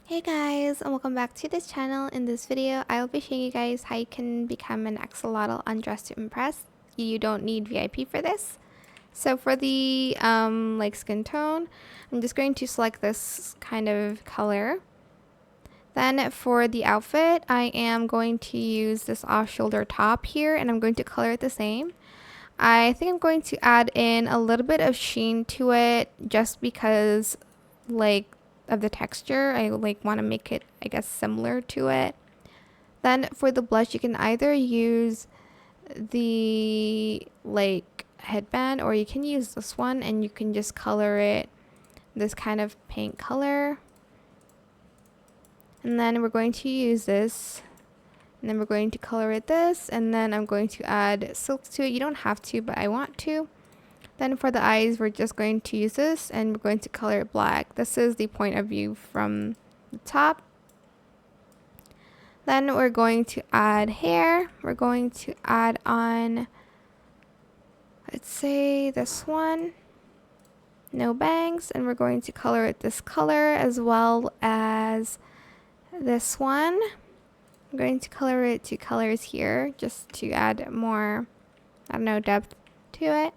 Hey guys, and welcome back to this channel. In this video, I'll be showing you guys how you can become an axolotl on Dresstoimpress. You don't need VIP for this. So for the skin tone, I'm just going to select this kind of color. Then for the outfit, I am going to use this off-shoulder top here, and I'm going to color it the same. I think I'm going to add in a little bit of sheen to it just because of the texture. I want to make it, I guess, similar to it. Then for the blush, you can either use the headband, or you can use this one and you can just color it this kind of pink color. And then we're going to use this, and then we're going to color it this, and then I'm going to add silk to it. You don't have to, but I want to. Then for the eyes, we're just going to use this, and we're going to color it black. This is the point of view from the top. Then we're going to add hair. We're going to add on, let's say this one, no bangs, and we're going to color it this color as well as this one. I'm going to color it two colors here just to add more, I don't know, depth to it.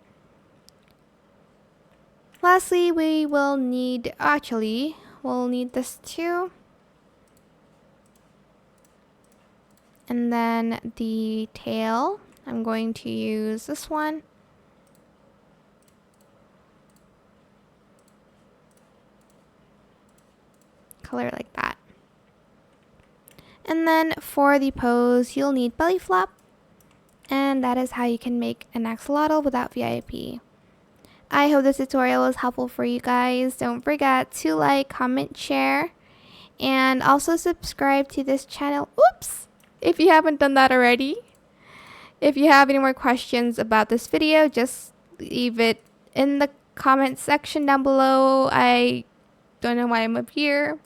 Lastly, we will need, we'll need this too. And then the tail, I'm going to use this one. Color it like that. And then for the pose, you'll need belly flop. And that is how you can make an axolotl without VIP. I hope this tutorial was helpful for you guys. Don't forget to like, comment, share, and also subscribe to this channel. Oops! If you haven't done that already. If you have any more questions about this video, just leave it in the comment section down below. I don't know why I'm up here.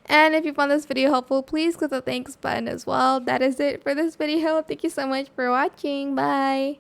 And if you found this video helpful, please click the thanks button as well. That is it for this video. Thank you so much for watching. Bye!